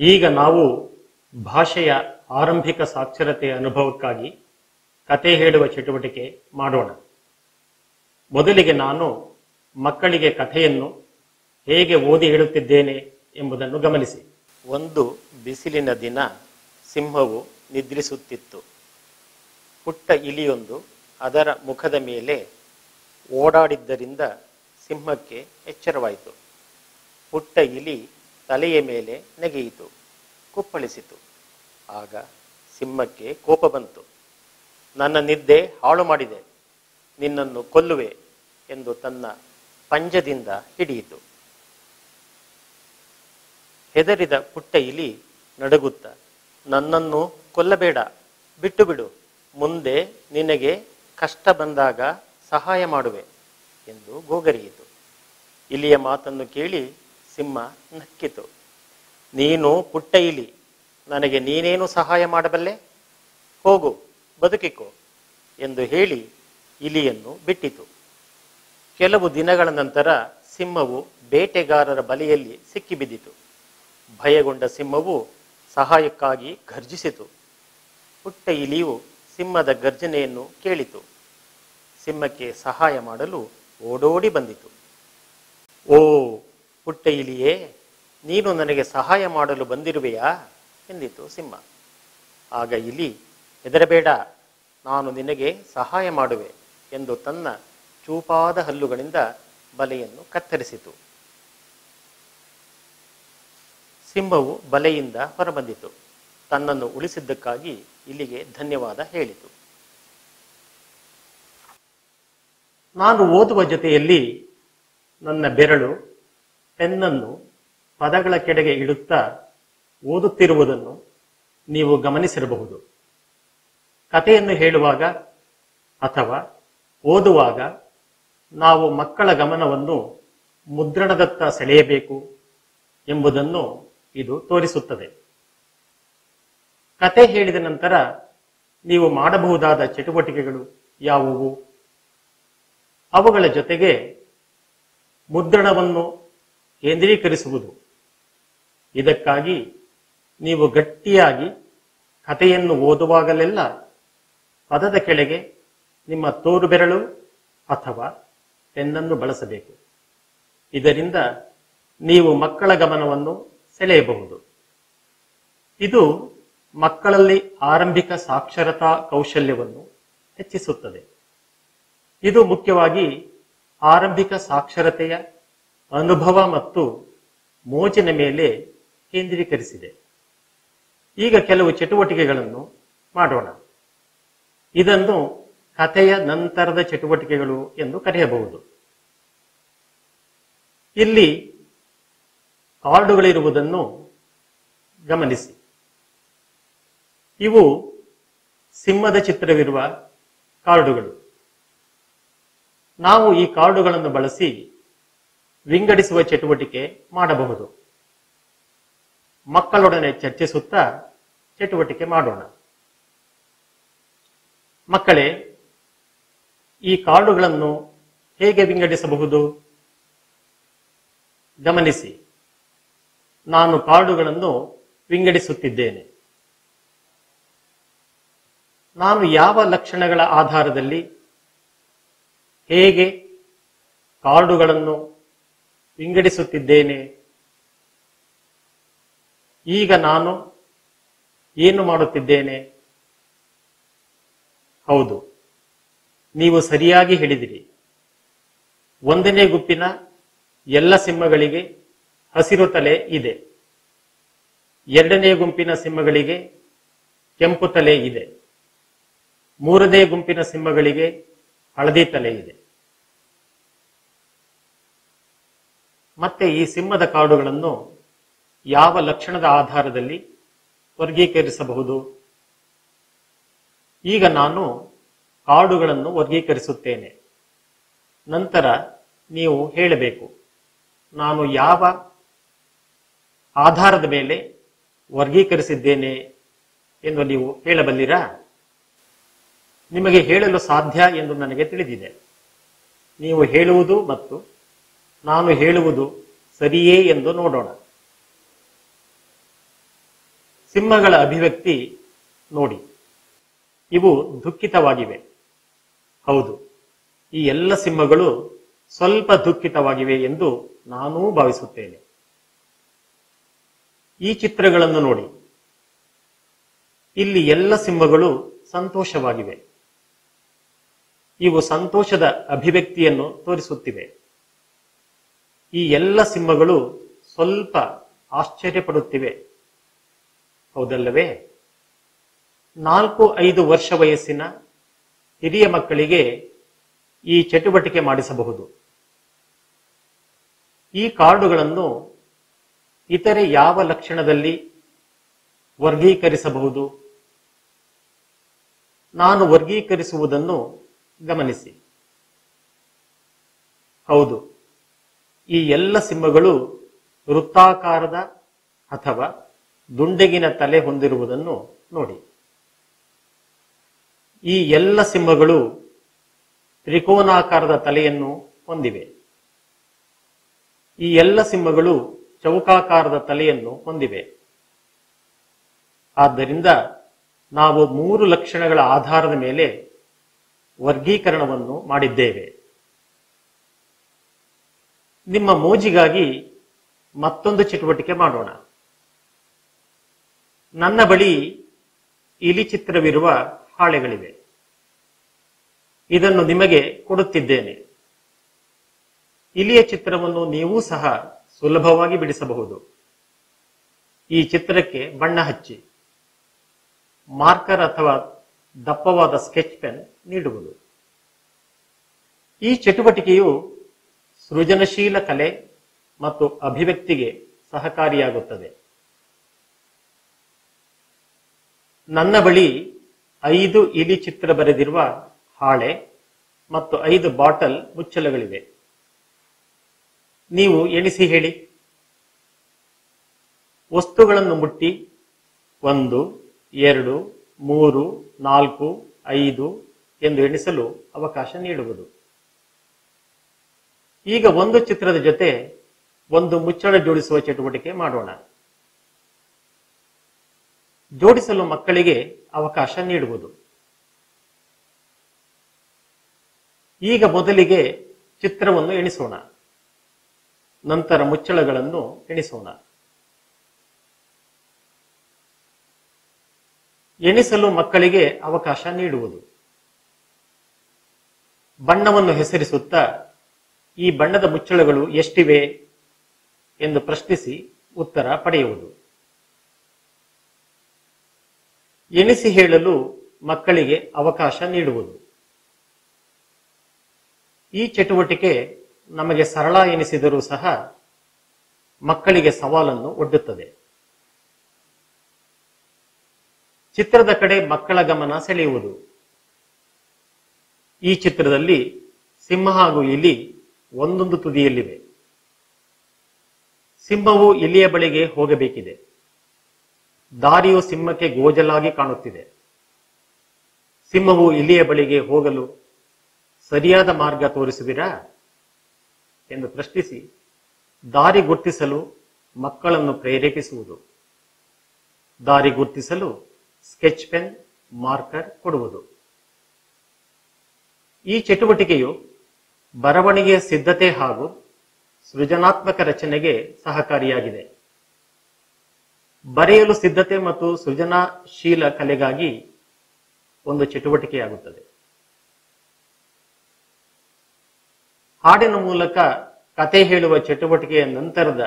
ಈಗ ನಾವು ಭಾಷೆಯ ಆರಂಭಿಕ ಸಾಕ್ಷರತೆಯ ಅನುಭವಕ್ಕಾಗಿ ಕತೆ ಹೇಳುವ ಚಟುವಟಿಕೆ ಮಾಡೋಣ. ಮೊದಲಿಗೆ ನಾನು ಮಕ್ಕಳಿಗೆ ಕಥೆಯನ್ನು ಹೇಗೆ ಓದಿ ಹೇಳುತ್ತಿದ್ದೇನೆ ಎಂಬುದನ್ನು ಗಮನಿಸಿ. ಒಂದು ಬಿಸಿಲಿನ ದಿನ ಸಿಂಹವು ನಿದ್ರಿಸುತ್ತಿತ್ತು. ಪುಟ್ಟ ಇಲಿಯೊಂದು ಅದರ ಮುಖದ ಮೇಲೆ ಓಡಾಡಿದ್ದರಿಂದ ಸಿಂಹಕ್ಕೆ ಎಚ್ಚರವಾಯಿತು. ಪುಟ್ಟ ಇಲಿ ತಲೆಯ ಮೇಲೆ ನೆಗೆಯಿತು, ಕುಪ್ಪಳಿಸಿತು. ಆಗ ಸಿಂಹಕ್ಕೆ ಕೋಪ ಬಂತು. ನನ್ನ ನಿದ್ದೆ ಹಾಳು ಮಾಡಿದೆ, ನಿನ್ನನ್ನು ಕೊಲ್ಲುವೆ ಎಂದು ತನ್ನ ಪಂಜದಿಂದ ಹಿಡಿಯಿತು. ಹೆದರಿದ ಪುಟ್ಟ ಇಲಿ ನಡುಗುತ್ತ, ನನ್ನನ್ನು ಕೊಲ್ಲಬೇಡ, ಬಿಟ್ಟು ಬಿಡು, ಮುಂದೆ ನಿನಗೆ ಕಷ್ಟ ಬಂದಾಗ ಸಹಾಯ ಮಾಡುವೆ ಎಂದು ಗೋಗರಿಯಿತು. ಇಲಿಯ ಮಾತನ್ನು ಕೇಳಿ ಸಿಂಹ ನಕ್ಕಿತು. ನೀನು ಪುಟ್ಟ ಇಲಿ, ನನಗೆ ನೀನೇನು ಸಹಾಯ ಮಾಡಬಲ್ಲೆ? ಹೋಗು, ಬದುಕಿಕೋ ಎಂದು ಹೇಳಿ ಇಲಿಯನ್ನು ಬಿಟ್ಟಿತು. ಕೆಲವು ದಿನಗಳ ನಂತರ ಸಿಂಹವು ಬೇಟೆಗಾರರ ಬಲೆಯಲ್ಲಿ ಸಿಕ್ಕಿಬಿದ್ದಿತು. ಭಯಗೊಂಡ ಸಿಂಹವು ಸಹಾಯಕ್ಕಾಗಿ ಗರ್ಜಿಸಿತು. ಪುಟ್ಟ ಇಲಿಯು ಸಿಂಹದ ಗರ್ಜನೆಯನ್ನು ಕೇಳಿತು. ಸಿಂಹಕ್ಕೆ ಸಹಾಯ ಮಾಡಲು ಓಡೋಡಿ ಬಂದಿತು. ಓ ಪುಟ್ಟ ಇಲಿಯೇ, ನೀನು ನನಗೆ ಸಹಾಯ ಮಾಡಲು ಬಂದಿರುವೆಯಾ ಎಂದಿತು ಸಿಂಹ. ಆಗ ಇಲಿ, ಹೆದರಬೇಡ, ನಾನು ನಿನಗೆ ಸಹಾಯ ಮಾಡುವೆ ಎಂದು ತನ್ನ ಚೂಪಾದ ಹಲ್ಲುಗಳಿಂದ ಬಲೆಯನ್ನು ಕತ್ತರಿಸಿತು. ಸಿಂಹವು ಬಲೆಯಿಂದ ಹೊರಬಂದಿತು. ತನ್ನನ್ನು ಉಳಿಸಿದ್ದಕ್ಕಾಗಿ ಇಲಿಗೆ ಧನ್ಯವಾದ ಹೇಳಿತು. ನಾನು ಓದುವ ಜೊತೆಯಲ್ಲಿ ನನ್ನ ಬೆರಳು ಪೆನ್ನನ್ನು ಪದಗಳ ಕೆಡೆಗೆ ಇಡುತ್ತಾ ಓದುತ್ತಿರುವುದನ್ನು ನೀವು ಗಮನಿಸಿರಬಹುದು. ಕಥೆಯನ್ನು ಹೇಳುವಾಗ ಅಥವಾ ಓದುವಾಗ ನಾವು ಮಕ್ಕಳ ಗಮನವನ್ನು ಮುದ್ರಣದತ್ತ ಸೆಳೆಯಬೇಕು ಎಂಬುದನ್ನು ಇದು ತೋರಿಸುತ್ತದೆ. ಕತೆ ಹೇಳಿದ ನಂತರ ನೀವು ಮಾಡಬಹುದಾದ ಚಟುವಟಿಕೆಗಳು ಯಾವುವು? ಅವುಗಳ ಜೊತೆಗೆ ಮುದ್ರಣವನ್ನು ಕೇಂದ್ರೀಕರಿಸುವುದು. ಇದಕ್ಕಾಗಿ ನೀವು ಗಟ್ಟಿಯಾಗಿ ಕಥೆಯನ್ನು ಓದುವಾಗಲೆಲ್ಲ ಪದದ ಕೆಳಗೆ ನಿಮ್ಮ ತೋರು ಬೆರಳು ಅಥವಾ ಪೆನ್ನನ್ನು ಬಳಸಬೇಕು. ಇದರಿಂದ ನೀವು ಮಕ್ಕಳ ಗಮನವನ್ನು ಸೆಳೆಯಬಹುದು. ಇದು ಮಕ್ಕಳಲ್ಲಿ ಆರಂಭಿಕ ಸಾಕ್ಷರತಾ ಕೌಶಲ್ಯವನ್ನು ಹೆಚ್ಚಿಸುತ್ತದೆ. ಇದು ಮುಖ್ಯವಾಗಿ ಆರಂಭಿಕ ಸಾಕ್ಷರತೆಯ ಅನುಭವ ಮತ್ತು ಮೋಜಿನ ಮೇಲೆ ಕೇಂದ್ರೀಕರಿಸಿದೆ. ಈಗ ಕೆಲವು ಚಟುವಟಿಕೆಗಳನ್ನು ಮಾಡೋಣ. ಇದನ್ನು ಕಥೆಯ ನಂತರದ ಚಟುವಟಿಕೆಗಳು ಎಂದು ಕರೆಯಬಹುದು. ಇಲ್ಲಿ ಕಾರ್ಡುಗಳಿರುವುದನ್ನು ಗಮನಿಸಿ. ಇವು ಸಿಂಹದ ಚಿತ್ರವಿರುವ ಕಾರ್ಡುಗಳು. ನಾವು ಈ ಕಾರ್ಡುಗಳನ್ನು ಬಳಸಿ ವಿಂಗಡಿಸುವ ಚಟುವಟಿಕೆ ಮಾಡಬಹುದು. ಮಕ್ಕಳೊಡನೆ ಚರ್ಚಿಸುತ್ತಾ ಚಟುವಟಿಕೆ ಮಾಡೋಣ. ಮಕ್ಕಳೇ, ಈ ಕಾರ್ಡುಗಳನ್ನು ಹೇಗೆ ವಿಂಗಡಿಸಬಹುದು? ಗಮನಿಸಿ, ನಾನು ಕಾರ್ಡುಗಳನ್ನು ವಿಂಗಡಿಸುತ್ತಿದ್ದೇನೆ. ನಾನು ಯಾವ ಲಕ್ಷಣಗಳ ಆಧಾರದಲ್ಲಿ ಹೇಗೆ ಕಾರ್ಡುಗಳನ್ನು ವಿಂಗಡಿಸುತ್ತಿದ್ದೇನೆ? ಈಗ ನಾನು ಏನು ಮಾಡುತ್ತಿದ್ದೇನೆ? ಹೌದು, ನೀವು ಸರಿಯಾಗಿ ಹೇಳಿದಿರಿ. ಒಂದನೇ ಗುಂಪಿನ ಎಲ್ಲ ಸಿಂಹಗಳಿಗೆ ಹಸಿರು ತಲೆ ಇದೆ. ಎರಡನೇ ಗುಂಪಿನ ಸಿಂಹಗಳಿಗೆ ಕೆಂಪು ತಲೆ ಇದೆ. ಮೂರನೇ ಗುಂಪಿನ ಸಿಂಹಗಳಿಗೆ ಹಳದಿ ತಲೆ ಇದೆ. ಮತ್ತೆ ಈ ಸಿಂಹದ ಕಾರ್ಡುಗಳನ್ನು ಯಾವ ಲಕ್ಷಣದ ಆಧಾರದಲ್ಲಿ ವರ್ಗೀಕರಿಸಬಹುದು? ಈಗ ನಾನು ಕಾರ್ಡುಗಳನ್ನು ವರ್ಗೀಕರಿಸುತ್ತೇನೆ. ನಂತರ ನೀವು ಹೇಳಬೇಕು, ನಾನು ಯಾವ ಆಧಾರದ ಮೇಲೆ ವರ್ಗೀಕರಿಸಿದ್ದೇನೆ ಎಂದು ನೀವು ಹೇಳಬಲ್ಲಿರಾ? ನಿಮಗೆ ಹೇಳಲು ಸಾಧ್ಯ ಎಂದು ನನಗೆ ತಿಳಿದಿದೆ. ನೀವು ಹೇಳುವುದು ಮತ್ತು ನಾನು ಹೇಳುವುದು ಸರಿಯೇ ಎಂದು ನೋಡೋಣ. ಸಿಂಹಗಳ ಅಭಿವ್ಯಕ್ತಿ ನೋಡಿ. ಇವು ದುಃಖಿತವಾಗಿವೆ. ಹೌದು, ಈ ಎಲ್ಲ ಸಿಂಹಗಳು ಸ್ವಲ್ಪ ದುಃಖಿತವಾಗಿವೆ ಎಂದು ನಾನೂ ಭಾವಿಸುತ್ತೇನೆ. ಈ ಚಿತ್ರಗಳನ್ನು ನೋಡಿ. ಇಲ್ಲಿ ಎಲ್ಲ ಸಿಂಹಗಳು ಸಂತೋಷವಾಗಿವೆ. ಇವು ಸಂತೋಷದ ಅಭಿವ್ಯಕ್ತಿಯನ್ನು ತೋರಿಸುತ್ತಿವೆ. ಈ ಎಲ್ಲ ಸಿಂಹಗಳು ಸ್ವಲ್ಪ ಆಶ್ಚರ್ಯಪಡುತ್ತಿವೆ. ಹೌದಲ್ಲವೇ? 4-5 ವರ್ಷ ವಯಸ್ಸಿನ ಹಿರಿಯ ಮಕ್ಕಳಿಗೆ ಈ ಚಟುವಟಿಕೆ ಮಾಡಿಸಬಹುದು. ಈ ಕಾರ್ಡುಗಳನ್ನು ಇತರೆ ಯಾವ ಲಕ್ಷಣದಲ್ಲಿ ವರ್ಗೀಕರಿಸಬಹುದು? ನಾನು ವರ್ಗೀಕರಿಸುವುದನ್ನು ಗಮನಿಸಿ. ಹೌದು, ಈ ಎಲ್ಲ ಸಿಂಹಗಳು ವೃತ್ತಾಕಾರದ ಅಥವಾ ದುಂಡಗಿನ ತಲೆ ಹೊಂದಿರುವುದನ್ನು ನೋಡಿ. ಈ ಎಲ್ಲ ಸಿಂಹಗಳು ತ್ರಿಕೋನಾಕಾರದ ತಲೆಯನ್ನು ಹೊಂದಿವೆ. ಈ ಎಲ್ಲ ಸಿಂಹಗಳು ಚೌಕಾಕಾರದ ತಲೆಯನ್ನು ಹೊಂದಿವೆ. ಆದ್ದರಿಂದ ನಾವು 3 ಲಕ್ಷಣಗಳ ಆಧಾರದ ಮೇಲೆ ವರ್ಗೀಕರಣವನ್ನು ಮಾಡಿದ್ದೇವೆ. ನಿಮ್ಮ ಮೋಜಿಗಾಗಿ ಮತ್ತೊಂದು ಚಟುವಟಿಕೆ ಮಾಡೋಣ. ನನ್ನ ಬಳಿ ಇಲಿ ಚಿತ್ರವಿರುವ ಹಾಳೆಗಳಿವೆ. ಇದನ್ನು ನಿಮಗೆ ಕೊಡುತ್ತಿದ್ದೇನೆ. ಇಲಿಯ ಚಿತ್ರವನ್ನು ನೀವು ಸಹ ಸುಲಭವಾಗಿ ಬಿಡಿಸಬಹುದು. ಈ ಚಿತ್ರಕ್ಕೆ ಬಣ್ಣ ಹಚ್ಚಿ ಮಾರ್ಕರ್ ಅಥವಾ ದಪ್ಪವಾದ ಸ್ಕೆಚ್ ಪೆನ್ ನೀಡುವುದು. ಈ ಚಟುವಟಿಕೆಯು ಸೃಜನಶೀಲ ಕಲೆ ಮತ್ತು ಅಭಿವ್ಯಕ್ತಿಗೆ ಸಹಕಾರಿಯಾಗುತ್ತದೆ. ನನ್ನ ಬಳಿ 5 ಇಲಿ ಚಿತ್ರ ಬರೆದಿರುವ ಹಾಳೆ ಮತ್ತು 5 ಬಾಟಲ್ ಮುಚ್ಚಳಗಳಿವೆ. ನೀವು ಎಣಿಸಿ ಹೇಳಿ. ವಸ್ತುಗಳನ್ನು ಮುಟ್ಟಿ 1, 2, 3, 4, 5 ಎಂದು ಎಣಿಸಲು ಅವಕಾಶ ನೀಡುವುದು. ಈಗ ಒಂದು ಚಿತ್ರದ ಜೊತೆ ಒಂದು ಮುಚ್ಚಳ ಜೋಡಿಸುವ ಚಟುವಟಿಕೆ ಮಾಡೋಣ. ಜೋಡಿಸಲು ಮಕ್ಕಳಿಗೆ ಅವಕಾಶ ನೀಡುವುದು. ಈಗ ಮೊದಲಿಗೆ ಚಿತ್ರವನ್ನು ಎಣಿಸೋಣ. ನಂತರ ಮುಚ್ಚಳಗಳನ್ನು ಎಣಿಸೋಣ. ಎಣಿಸಲು ಮಕ್ಕಳಿಗೆ ಅವಕಾಶ ನೀಡುವುದು. ಬಣ್ಣವನ್ನು ಹೆಸರಿಸುತ್ತಾ ಈ ಬಣ್ಣದ ಮುಚ್ಚಳಗಳು ಎಷ್ಟಿವೆ ಎಂದು ಪ್ರಶ್ನಿಸಿ ಉತ್ತರ ಪಡೆಯುವುದು. ಎಣಿಸಿ ಹೇಳಲು ಮಕ್ಕಳಿಗೆ ಅವಕಾಶ ನೀಡುವುದು. ಈ ಚಟುವಟಿಕೆ ನಮಗೆ ಸರಳ ಎನಿಸಿದರೂ ಸಹ ಮಕ್ಕಳಿಗೆ ಸವಾಲನ್ನು ಒಡ್ಡುತ್ತದೆ. ಚಿತ್ರದ ಕಡೆ ಮಕ್ಕಳ ಗಮನ ಸೆಳೆಯುವುದು. ಈ ಚಿತ್ರದಲ್ಲಿ ಸಿಂಹ ಹಾಗೂ ಇಲಿ ಒಂದೊಂದು ತುದಿಯಲ್ಲಿವೆ. ಸಿಂಹವು ಇಲಿಯ ಬಳಿಗೆ ಹೋಗಬೇಕಿದೆ. ದಾರಿಯು ಸಿಂಹಕ್ಕೆ ಗೋಜಲಾಗಿ ಕಾಣುತ್ತಿದೆ. ಸಿಂಹವು ಇಲಿಯ ಬಳಿಗೆ ಹೋಗಲು ಸರಿಯಾದ ಮಾರ್ಗ ತೋರಿಸುವಿರಾ ಎಂದು ಪ್ರಶ್ನಿಸಿ ದಾರಿ ಗುರ್ತಿಸಲು ಮಕ್ಕಳನ್ನು ಪ್ರೇರೇಪಿಸುವುದು. ದಾರಿ ಗುರ್ತಿಸಲು ಸ್ಕೆಚ್ ಪೆನ್, ಮಾರ್ಕರ್ ಕೊಡುವುದು. ಈ ಚಟುವಟಿಕೆಯು ಬರವಣಿಗೆಯ ಸಿದ್ಧತೆ ಹಾಗೂ ಸೃಜನಾತ್ಮಕ ರಚನೆಗೆ ಸಹಕಾರಿಯಾಗಿದೆ. ಬರೆಯಲು ಸಿದ್ಧತೆ ಮತ್ತು ಸೃಜನಶೀಲ ಕಲೆಗಾಗಿ ಒಂದು ಚಟುವಟಿಕೆಯಾಗುತ್ತದೆ. ಹಾಡಿನ ಮೂಲಕ ಕತೆ ಹೇಳುವ ಚಟುವಟಿಕೆಯ ನಂತರದ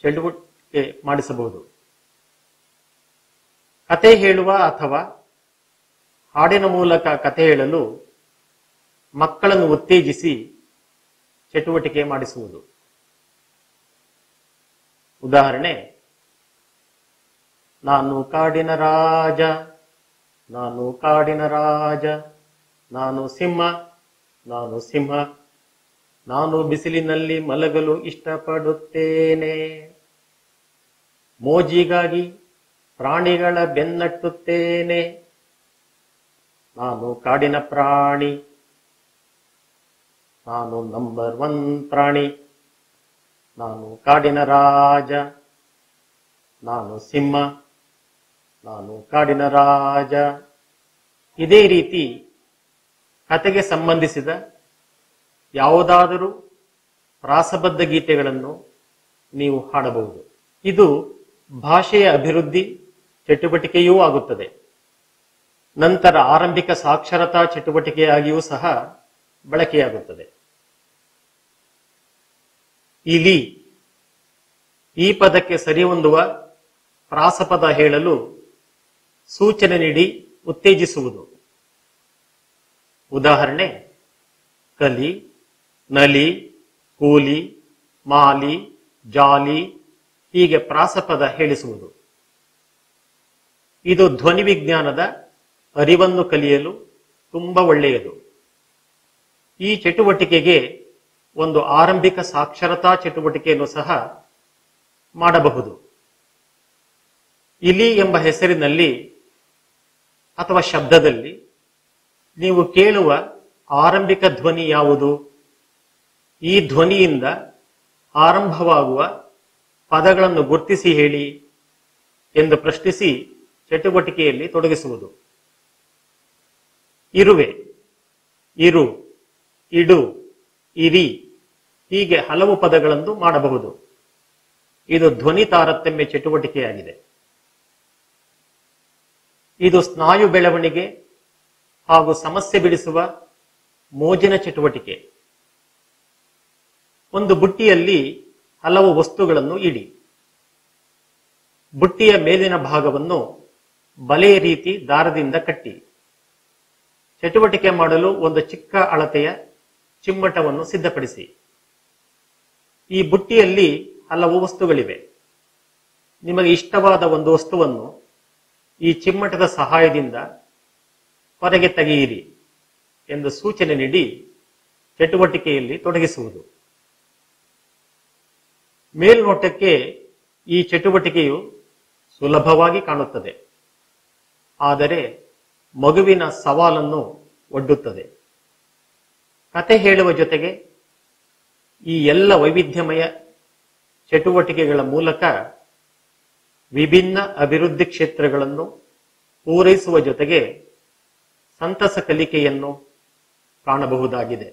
ಚಟುವಟಿಕೆ ಮಾಡಿಸಬಹುದು. ಕತೆ ಹೇಳುವ ಅಥವಾ ಹಾಡಿನ ಮೂಲಕ ಕತೆ ಹೇಳಲು ಮಕ್ಕಳನ್ನು ಉತ್ತೇಜಿಸಿ ಚಟುವಟಿಕೆ ಮಾಡಿಸುವುದು. ಉದಾಹರಣೆ, ನಾನು ಕಾಡಿನ ರಾಜ, ನಾನು ಕಾಡಿನ ರಾಜ, ನಾನು ಸಿಂಹ, ನಾನು ಸಿಂಹ, ನಾನು ಬಿಸಿಲಿನಲ್ಲಿ ಮಲಗಲು ಇಷ್ಟಪಡುತ್ತೇನೆ, ಮೋಜಿಗಾಗಿ ಪ್ರಾಣಿಗಳ ಬೆನ್ನಟ್ಟುತ್ತೇನೆ, ನಾನು ಕಾಡಿನ ಪ್ರಾಣಿ, ನಾನು ನಂಬರ್ 1 ಪ್ರಾಣಿ, ನಾನು ಕಾಡಿನ ರಾಜ, ನಾನು ಸಿಂಹ, ನಾನು ಕಾಡಿನ ರಾಜ. ಇದೇ ರೀತಿ ಕತೆಗೆ ಸಂಬಂಧಿಸಿದ ಯಾವುದಾದರೂ ಪ್ರಾಸಬದ್ಧ ಗೀತೆಗಳನ್ನು ನೀವು ಹಾಡಬಹುದು. ಇದು ಭಾಷೆಯ ಅಭಿವೃದ್ಧಿ ಚಟುವಟಿಕೆಯೂ ಆಗುತ್ತದೆ. ನಂತರ ಆರಂಭಿಕ ಸಾಕ್ಷರತಾ ಚಟುವಟಿಕೆಯಾಗಿಯೂ ಸಹ ಬಳಕೆಯಾಗುತ್ತದೆ. ಇಲಿ ಈ ಪದಕ್ಕೆ ಸರಿಹೊಂದುವ ಪ್ರಾಸಪದ ಹೇಳಲು ಸೂಚನೆ ನೀಡಿ ಉತ್ತೇಜಿಸುವುದು. ಉದಾಹರಣೆ: ಕಲಿ, ನಲಿ, ಕೂಲಿ, ಮಾಲಿ, ಜಾಲಿ ಹೀಗೆ ಪ್ರಾಸಪದ ಹೇಳಿಸುವುದು. ಇದು ಧ್ವನಿ ವಿಜ್ಞಾನದ ಅರಿವನ್ನು ಕಲಿಯಲು ತುಂಬಾ ಒಳ್ಳೆಯದು. ಈ ಚಟುವಟಿಕೆಗೆ ಒಂದು ಆರಂಭಿಕ ಸಾಕ್ಷರತಾ ಚಟುವಟಿಕೆಯನ್ನು ಸಹ ಮಾಡಬಹುದು. ಇಲಿ ಎಂಬ ಹೆಸರಿನಲ್ಲಿ ಅಥವಾ ಶಬ್ದದಲ್ಲಿ ನೀವು ಕೇಳುವ ಆರಂಭಿಕ ಧ್ವನಿ ಯಾವುದು? ಈ ಧ್ವನಿಯಿಂದ ಆರಂಭವಾಗುವ ಪದಗಳನ್ನು ಗುರ್ತಿಸಿ ಹೇಳಿ ಎಂದು ಪ್ರಶ್ನಿಸಿ ಚಟುವಟಿಕೆಯಲ್ಲಿ ತೊಡಗಿಸುವುದು. ಇರುವೆ, ಇರು, ಇಡು, ಇರಿ ಹೀಗೆ ಹಲವು ಪದಗಳನ್ನು ಮಾಡಬಹುದು. ಇದು ಧ್ವನಿ ತಾರತಮ್ಯ ಚಟುವಟಿಕೆಯಾಗಿದೆ. ಇದು ಸ್ನಾಯು ಬೆಳವಣಿಗೆ ಹಾಗೂ ಸಮಸ್ಯೆ ಬಿಡಿಸುವ ಮೋಜಿನ ಚಟುವಟಿಕೆ. ಒಂದು ಬುಟ್ಟಿಯಲ್ಲಿ ಹಲವು ವಸ್ತುಗಳನ್ನು ಇಡಿ. ಬುಟ್ಟಿಯ ಮೇಲಿನ ಭಾಗವನ್ನು ಬಲೆಯ ರೀತಿ ದಾರದಿಂದ ಕಟ್ಟಿ. ಚಟುವಟಿಕೆ ಮಾಡಲು ಒಂದು ಚಿಕ್ಕ ಅಳತೆಯ ಚಿಮ್ಮಟವನ್ನು ಸಿದ್ಧಪಡಿಸಿ. ಈ ಬುಟ್ಟಿಯಲ್ಲಿ ಹಲವು ವಸ್ತುಗಳಿವೆ. ನಿಮಗೆ ಇಷ್ಟವಾದ ಒಂದು ವಸ್ತುವನ್ನು ಈ ಚಿಮ್ಮಟದ ಸಹಾಯದಿಂದ ಹೊರಗೆ ತೆಗೆಯಿರಿ ಎಂದು ಸೂಚನೆ ನೀಡಿ ಚಟುವಟಿಕೆಯಲ್ಲಿ ತೊಡಗಿಸುವುದು. ಮೇಲ್ನೋಟಕ್ಕೆ ಈ ಚಟುವಟಿಕೆಯು ಸುಲಭವಾಗಿ ಕಾಣುತ್ತದೆ, ಆದರೆ ಮಗುವಿನ ಸವಾಲನ್ನು ಒಡ್ಡುತ್ತದೆ. ಕತೆ ಹೇಳುವ ಜೊತೆಗೆ ಈ ಎಲ್ಲ ವೈವಿಧ್ಯಮಯ ಚಟುವಟಿಕೆಗಳ ಮೂಲಕ ವಿಭಿನ್ನ ಅಭಿವೃದ್ಧಿ ಕ್ಷೇತ್ರಗಳನ್ನು ಪೂರೈಸುವ ಜೊತೆಗೆ ಸಂತಸ ಕಲಿಕೆಯನ್ನು ಕಾಣಬಹುದಾಗಿದೆ.